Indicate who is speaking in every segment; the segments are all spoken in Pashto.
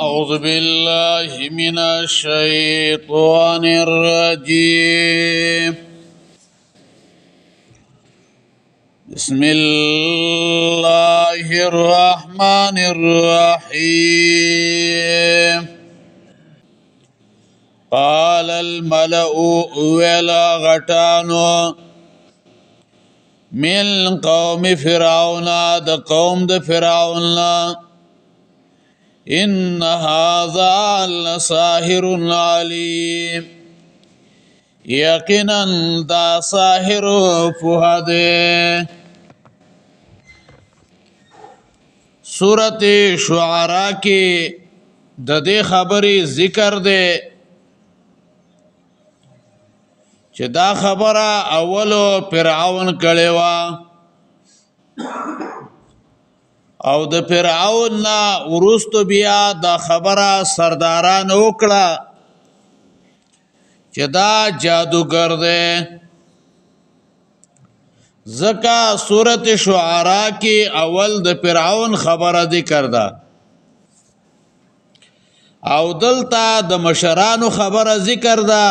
Speaker 1: أعوذ بالله من الشيطان الرجيم. بسم الله الرحمن الرحيم. قال الملأ ولا غټانو من قوم فرعون د قوم د فرعون إن هذا لساحر عليم. یقینا دا ساحر فهده. سورت شعراء کی د دې خبرې ذکر ده چې دا خبره اولو فرعون کړي وا او د فرعون نه ورستو بیا دا خبره سرداران وکړه چې دا جادوګر دی. ځکه سورت شعراء کې اول د فرعون خبره ذکر ده او دلته د مشرانو خبره ذکر ده.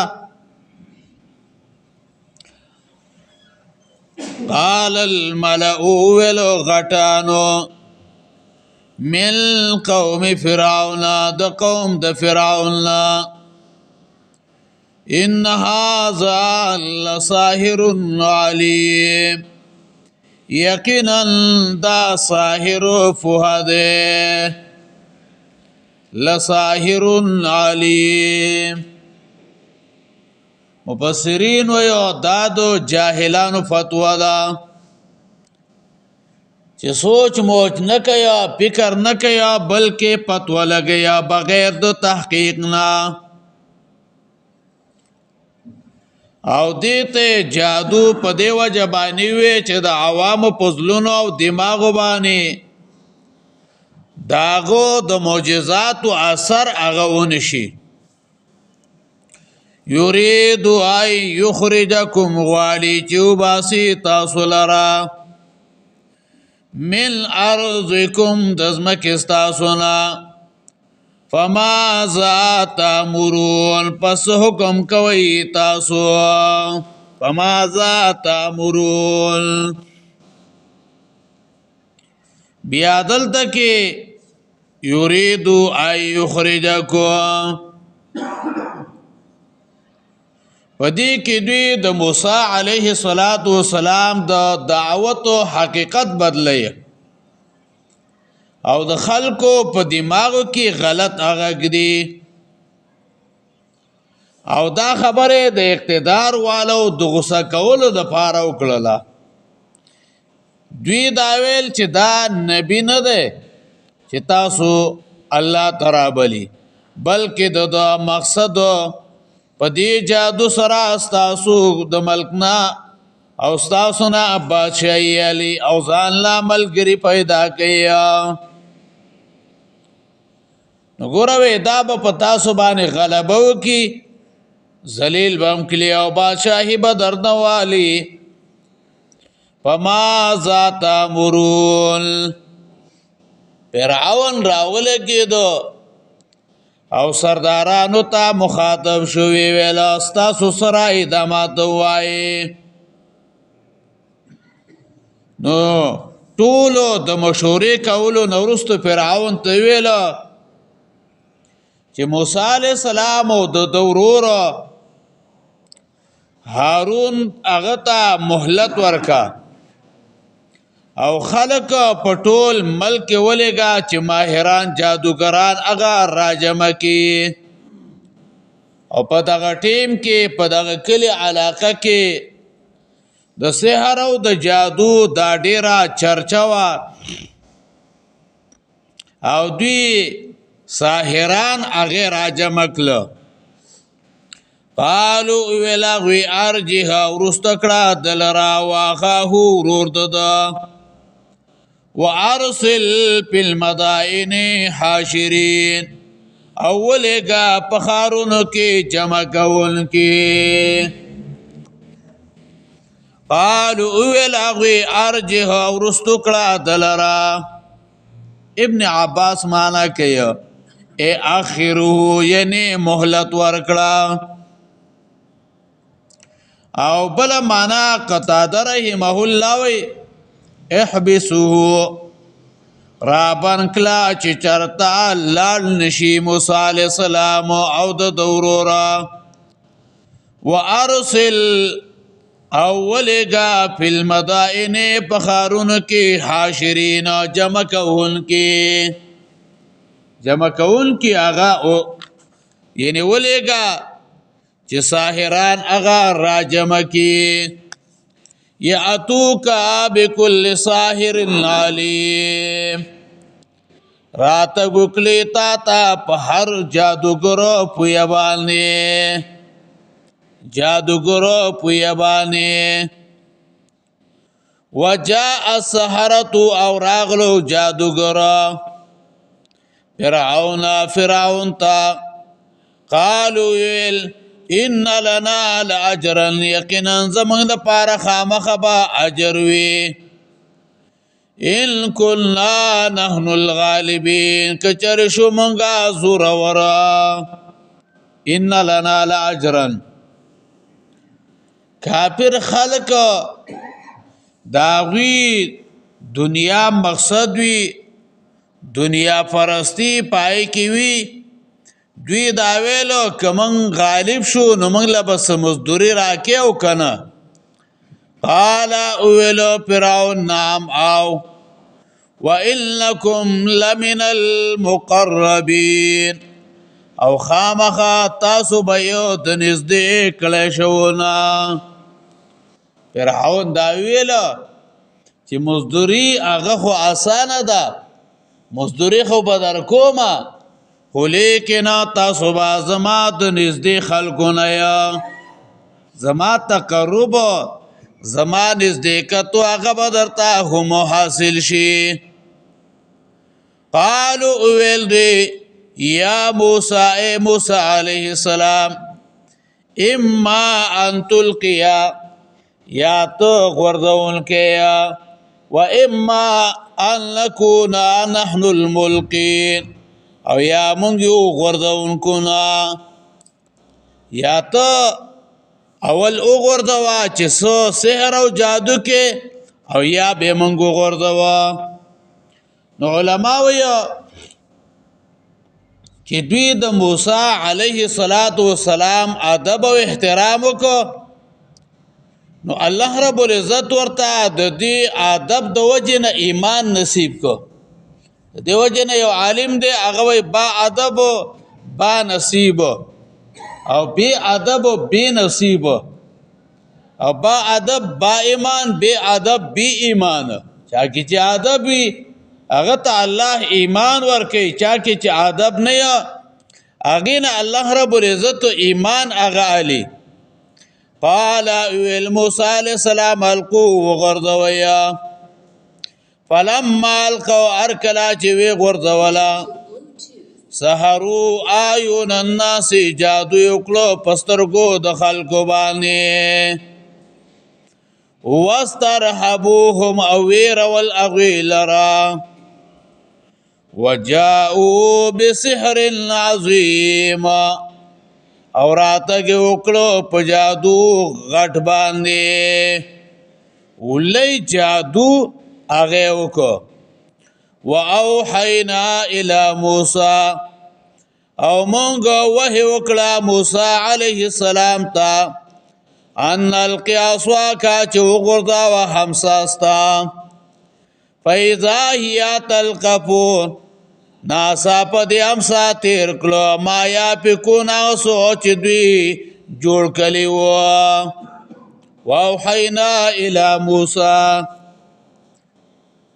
Speaker 1: قال الملأ ولو غټانو من قوم فرعون د قوم د فرعون إن هذا لساحر عليم. یقینا دا ساحر فهده لساحر عليم. مفسرین ویو دادو جاهلانو فتوا دا چې سوچ موچ نه کیا فکر نه کیا بلکې فتوا لګیا بغیر د تحقیق نه او دیته جادو په دیو جبانی وی چې د عوامو پزلونو او دماغو باندې داغو د معجزات او اثر هغه ونشي. یرید ای یخرجکم غالی چوباسی تاسو لرا من ارضکم دزمک استاسونا فماذا تامرون پس حکم کوي تاسو. فماذا تامرون بیا دلته کې یرید ای یخرجکم پدې کې دوی د موسی علیه السلام د دعوت او حقیقت بدلې او د خلکو په دماغو کې غلط اغګدي او دا خبره د اقتدار والو د غوسه کولو د پاره وکړه. دوی دا ویل چې دا نبی نه ده چې تاسو الله تعالی بلی بلکې د مقصد په دې جادو سره استاسو د ملکنا او استاسو نه بادشاہي علی او ځان لا ملګری پیدا کیا. نو ګوروي دا په پتا سو باندې غلبه وکي ذلیل بم کلی او بادشاہي به دردوالی. فما ذات امرون فرعون راوله کېدو او سردارانو ته مخاطب شوی ویل استاسو سره ادامات وای. نو ټولو د مشورې کولو نورستو فرعون ته ویل چې موسی علیہ السلام او د ورور هارون هغه ته مهلت ورکا او خلق پټول ملک ولېګا چې ماهران جادوګران هغه راجمه کی او په دغه ټیم کې په دغه کلی علاقه کې د سحر او د جادو دا ډیره چرچا وا او دوی ساحران هغه راجمه کړه. قالو ویلا وی ارجها ورستکړه دلرا واخه ورور ددا وارسل فی المدائن حاشرین اولګه پخارونو کې جمع کول کې. قالو ویلا وی ارجها ورستکړه دلرا ابن عباس معنا کوي ای اخره یعنی مهلت ورکړه. او بل معنا قتاده رحمه الله وی احبسوه رابن کلا چې چرتا لاړ نشي موسی علیہ السلام او د دورورا وارسل اولگا فی المدائن پخارون کی حاشرین جمع کون کی آغا یعنی ولگا چه ساحران آغا راجمع کی یعطوکا بکل ساحر علیم رات گکلی تا پہر جادوگرو پویبانی وجاء السحرة او راغلو جادوگرو فرعون تا قالو ویل ان لنا لاجرا یقینا زمن د پاره خامخبا اجر وی ان كنا نحن الغالبين کچر شو منگا زور ورا ان لنا لاجرا کافر خلق داوی دنیا مقصد وی دنیا پرستی پای کی وی دوی داویلو کمن غالب شو نو منگ لبس مزدوری راکی او کنا قال اویلو فرعون نام آو وَإِنَّكُمْ لَمِنَ الْمُقَرَّبِينَ او خامخا تاسو بیو دنزدی کلیشونا. فرعون داویلو چی مزدوری آغا خو آسانه دا مزدوری خو بدر کوما خو لیکن تاسو با زما د نزدې خلقونه یا زما تقرب زما نزدېکتو هغه به درته هم حاصل شي. قالو اویل دی یا موسی علیه السلام اما ان تلقیا یا تو غردون کیا و اما ان نکونا نحن الملقین او یا مونږ یو غردون کنا یا ته اول او غردوا چې سو سحر او جادو کې او یا به مونږ غردوا. نو علما ویا چې دوی د موسی علیه السلام ادب او احترام وکړو نو الله رب العزت ورته د دې ادب د وجه نه ایمان نصیب کو. دیو جن یو عالم دی هغه وی با ادب با نصیب او بی ادب بی نصیب او با ادب با ایمان بی ادب بی ایمان. چا کی چې ادب وي هغه ته الله ایمان ورکي چا کی چې ادب نه یا هغه نه الله رب العزت ایمان هغه علی. قال موسی علیہ السلام القوا وغردویا فلما القوا ارکلا چې وی غردولا سحروا اعین الناس جادو وکړو پسترګو د خلکو باندې واسترهبوهم او ویر والاغیلرا وجاءوا بسحر عظیم او راتګ وکړو په جادو غټ باندې ولې جادو اغه وکړو. واوحینا الی موسی او مونږ وحی وکړه موسی علیه السلام ته ان القیاسوا کا چې وګرځا و همساستا فاذا هي تلقفون ناسا په دې همسا تیر کړو ما یا پکونا سوچ دوی جوړ کړي وو. واوحینا الی موسی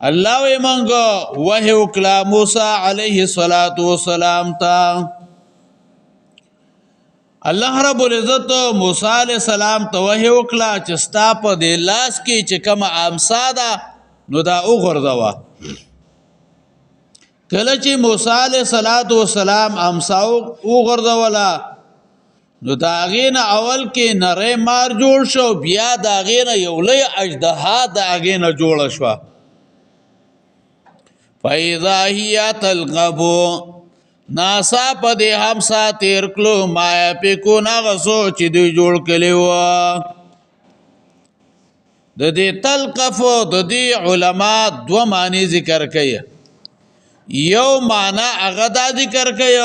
Speaker 1: الله وی منګو وحی وکړه موسی علیه السلام ته. الله رب العزت موسی علیہ السلام ته وحی وکړه چې ستا په دې لاس کې چې کوم امسا ده نو دا وګرځوا. کله چې موسی علیہ السلام امسا وګرځولا نو دا غینه اول کې نری مار جوړ شو بیا دا غینه یو لوی اژدها دا غینه جوړ شو. فاذا هي تلقف ناسا په دې همسا تیر کلو ما یفکون هغه سوچ چې دوی جوړ کړي وو د دې تلقف د دې علما دو معنی ذکر کړي یو معنی هغه دا ذکر کړي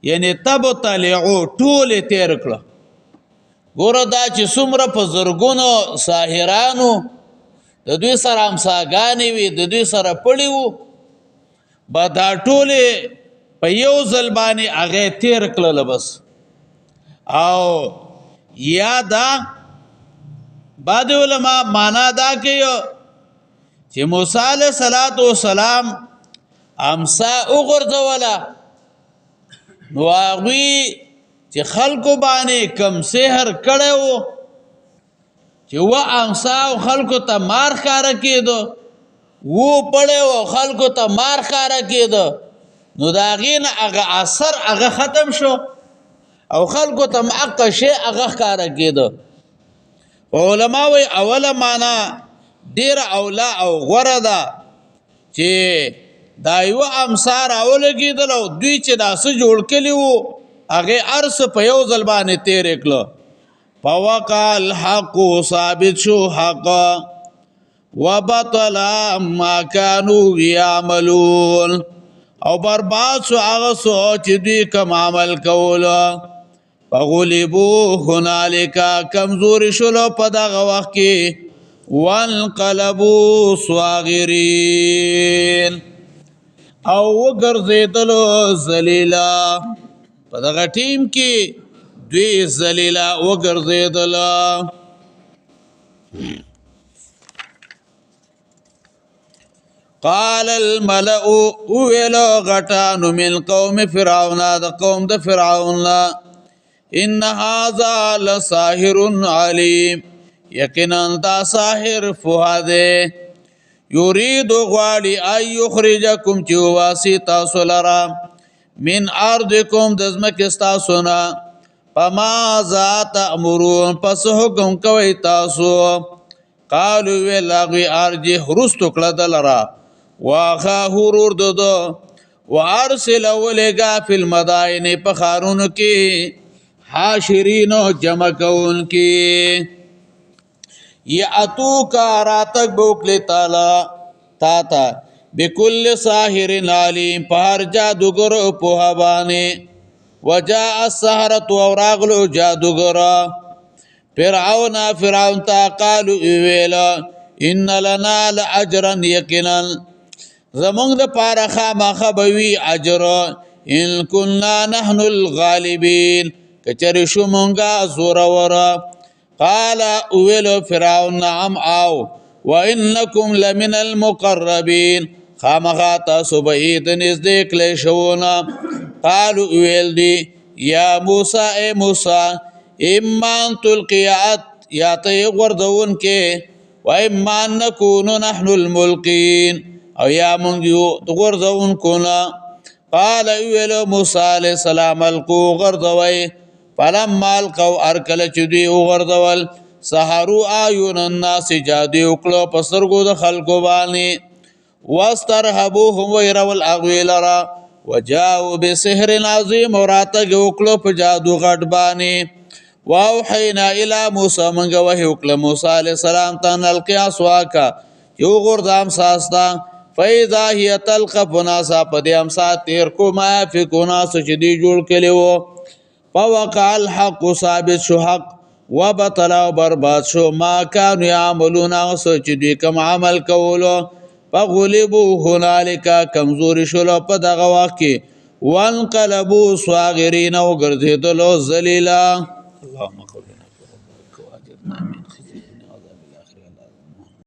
Speaker 1: یعنی تبتلعو ټول تیر کړه ګوره دا چې څومره په زرګونو ساحرانو د دوی سره همساګانې وي د دوی سره پړي وو به دا ټولې په یو ځل باندې هغې تیر کړله بس او یا دا بعد علما معنا دا کوي چې موسی علیه السلام امسا وغورځوله نو هغوی چې خلکو باندې کم سحر کړی و چې و امسا او خلکو ته مار ښکاره کېدو و پړی و خلکو ته مار ښکاره کېدو نو د هغې نه هغه اثر هغه ختم شو او خلکو ته هم حقه شی هغه ښکاره کېدو علما وایي اوله معنا ډېره اوله او غوره ده چې دا یوه امسا راولګېدل او دوی چې دا څه جوړ کړي وو هغې هر څه په یو ځل باندې تېرې کړه فوقع الحق ثابت شو حق وبطل ما كانوا يعملون او برباد شو هغه څه چې دوی کوم عمل کوله فغلبوا هنالک کمزوري شولو په دغه وخت کې وانقلبوا صاغرین او وګرځېدلو ذلیلا په دغه ټیم کې دوی ذلیلا وګرځېدله قال الملأ ویلو غټانو من قوم فرعون د قوم د فرعون ان هذا لساحر علیم یقینا دا ساحر فهده یرید غواړي ای یخرجکم چې واسي تاسو لرا من ارضکم د ځمکې ستاسو نه فماذا تأمرون پس حکم کوي تاسو قالو ویل هغوی ارجح رستو کړه دلرا واخاه ورور دده وارسل ولېږه فی المدائن په ښارونو کې حاشرینو جمع کوونکي یاتوکا راتک بوکلی تعالی تا تا بكل ساحر علیم په هر جادوګر په باندې وجاء السحرة وراغلو جادوګر فرعون تا قالو ویلا ان لنا لاجرا یقینا زمونږ د پاره خامخه به وي اجر ان كنا نحن الغالبین کچری شو مونږه زوروره قال ویلو فرعون نعم او وانکم لمن المقربین خامخا تاسو به د نږدې کلی شوونه قالو ویل دی یا موسی ای موسی اما ان تلقیات یا ته غردون کې و اما نکونو نحن الملقین او یا مونږ یو غردون کونه قال ویلو موسی علیہ السلام القو غردوی فلما القوا ارکل چې دوی وغردول سحروا اعین الناس جادو وکړو په سترګو د خلکو باندې واسترهبوهم ويرول اغوی لرا وجاءوا بسحر عظیم وراتګ وکړو په جادو غټ باندې واوحینا الی موسی منګ وحی وکړه موسی علیہ السلام ته نلقی اسواکا یو غردام ساستا فاذا هي تلقف ناسا په دې امسا تیر کو ما فکونا سچ دی جوړ کړي وو فوقع الحق ثابت شو حق وبطل برباد شو ما كانوا يعملون سوچ دوی کوم عمل کولو فغلبوا هنالك کمزوري شول په دغه وخت کې وانقلبوا صاغرين او ګرځیدلو ذلیلا اللهم